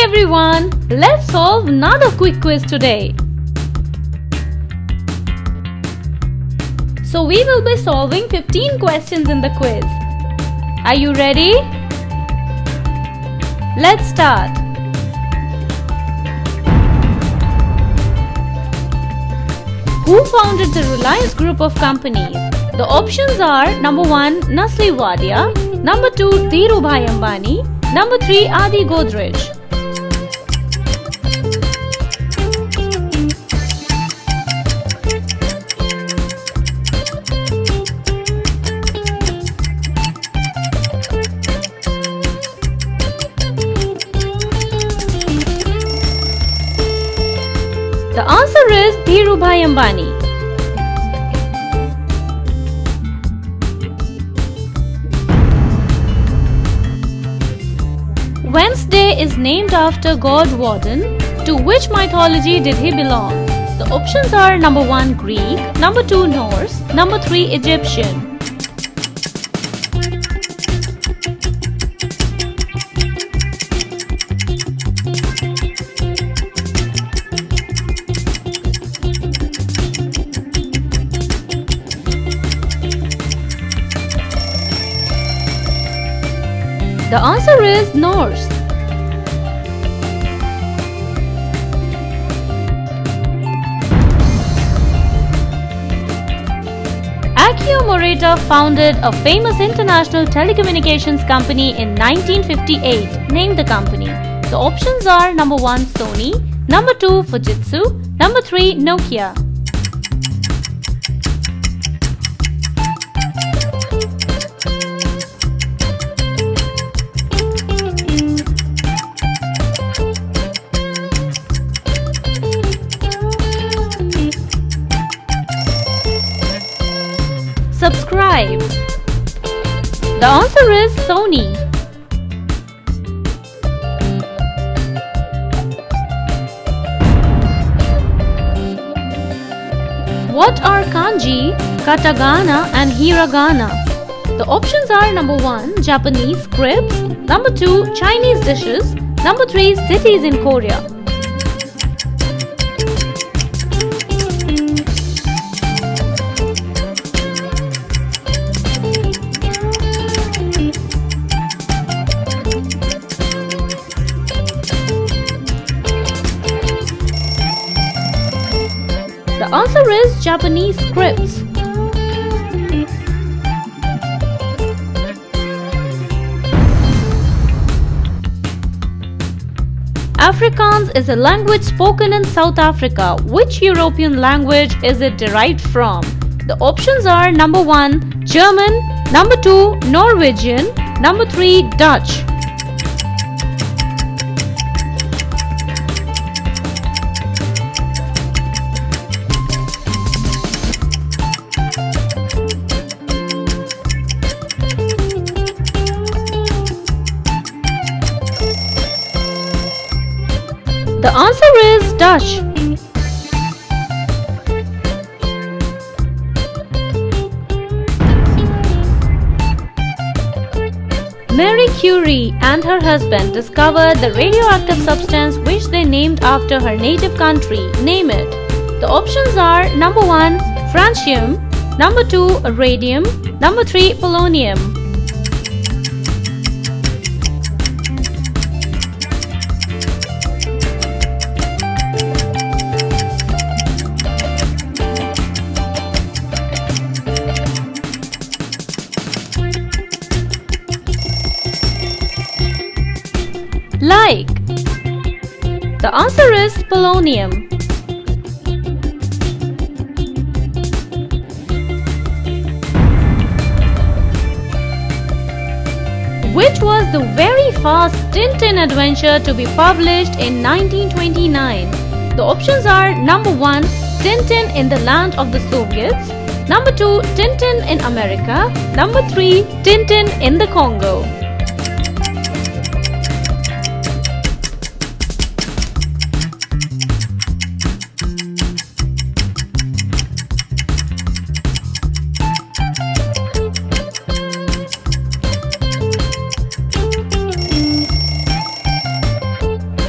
everyone, let's solve another quick quiz today. So we will be solving 15 questions in the quiz. Are you ready? Let's start. Who founded the Reliance Group of companies? The options are number 1 Nestle Wadia, number 2 Dhirubhai Ambani, number 3 Adi Godrej. The answer is Dhirubhai Ambani. Wednesday is named after god Woden. To which mythology did he belong? The options are number 1 Greek, number 2 Norse, number 3 Egyptian. The answer is Norse. Akio Morita founded a famous international telecommunications company in 1958. Name the company. The options are number 1 Sony, number 2 Fujitsu, number 3 Nokia. Subscribe. The answer is Sony. What are kanji, katakana and hiragana? The options are number 1 Japanese scripts, number 2 Chinese dishes, number 3 cities in Korea. The answer is Japanese scripts. Afrikaans is a language spoken in South Africa. Which European language is it derived from? The options are number 1 German, number 2 Norwegian, number 3 Dutch. The answer is Dutch. Marie Curie and her husband discovered the radioactive substance which they named after her native country. Name it. The options are number 1 francium, number 2 radium, number 3 polonium. Like. The answer is polonium. Which was the very fast Tintin adventure to be published in 1929? The options are number 1 Tintin in the land of the Soviets, number 2 Tintin in America, number 3 Tintin in the Congo.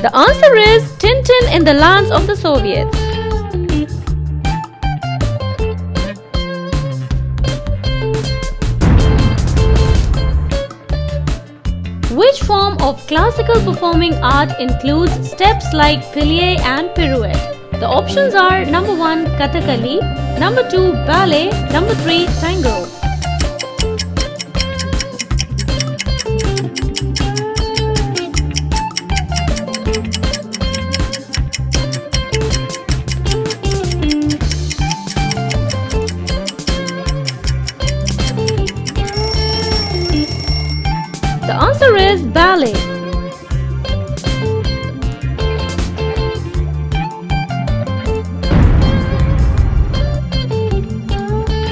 The answer is Tintin in the Lands of the Soviets. Which form of classical performing art includes steps like plie and pirouette? The options are number 1 Kathakali, number 2 ballet, number 3 tango. The answer is ballet.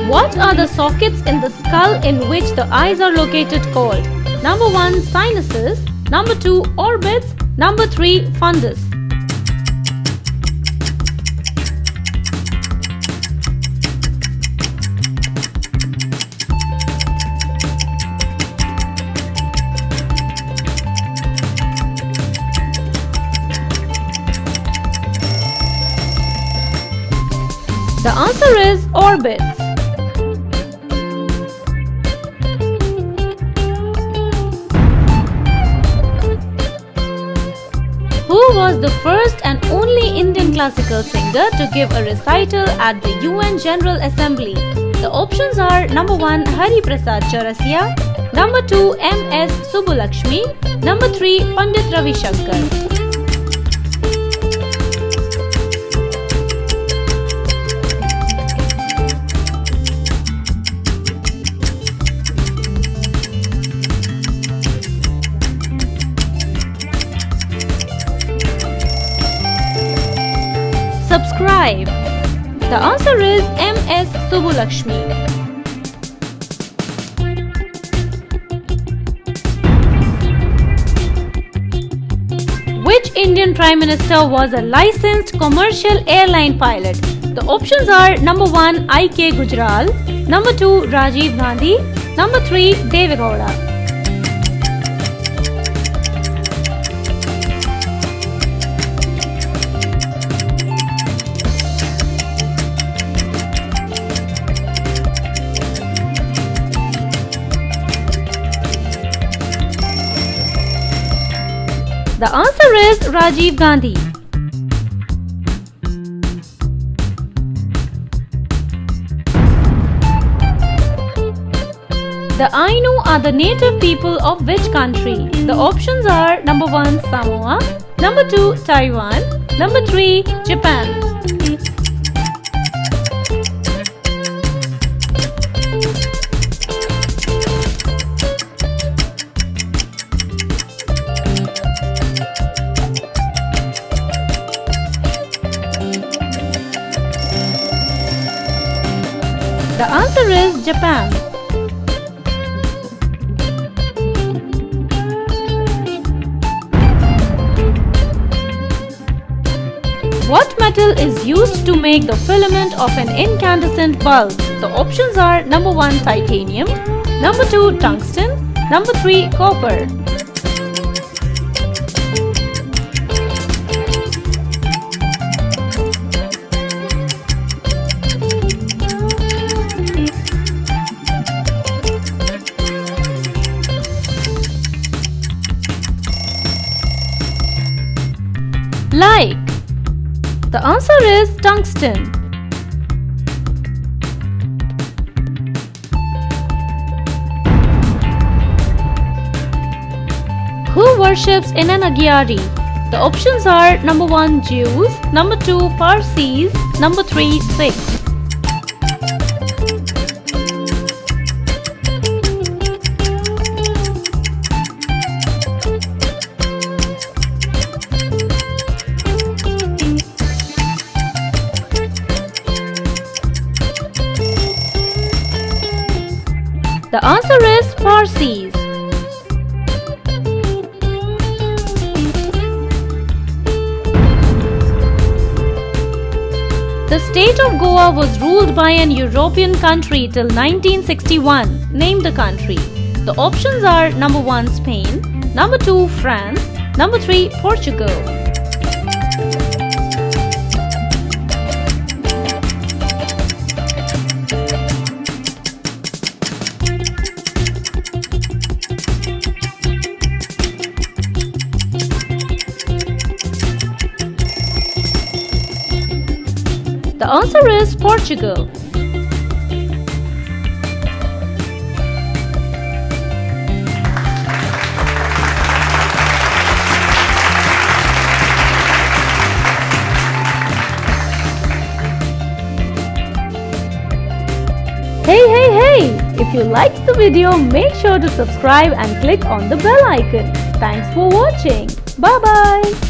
What are the sockets in the skull in which the eyes are located called? Number 1 sinuses, number 2 orbits, number 3 fundus. The answer is orbits. Who was the first and only Indian classical singer to give a recital at the UN General Assembly? The options are number 1 Hari Prasad Chaurasia, number 2 M.S. Subbulakshmi, number 3 Pandit Ravi Shankar. Subscribe. The answer is M.S. Subbulakshmi. Which Indian Prime Minister was a licensed commercial airline pilot? The options are number 1 I.K. Gujral, number 2 Rajiv Gandhi, number 3 Deve Gowda. The answer is Rajiv Gandhi. The Ainu are the native people of which country? The options are number 1 Samoa, number 2 Taiwan, number 3 Japan. The answer is Japan. What metal is used to make the filament of an incandescent bulb? The options are number 1 titanium, number 2 tungsten, number 3 copper. Like. The answer is tungsten. Who worships in an Agyari? The options are number 1 Jews, number 2 Parsis, number 3 Sikhs. The answer is Parsis. The state of Goa was ruled by an European country till 1961. Name the country. The options are number 1 Spain, number 2 France, Number 3. Portugal. The answer is Portugal. Hey! If you liked the video, make sure to subscribe and click on the bell icon. Thanks for watching. Bye-bye.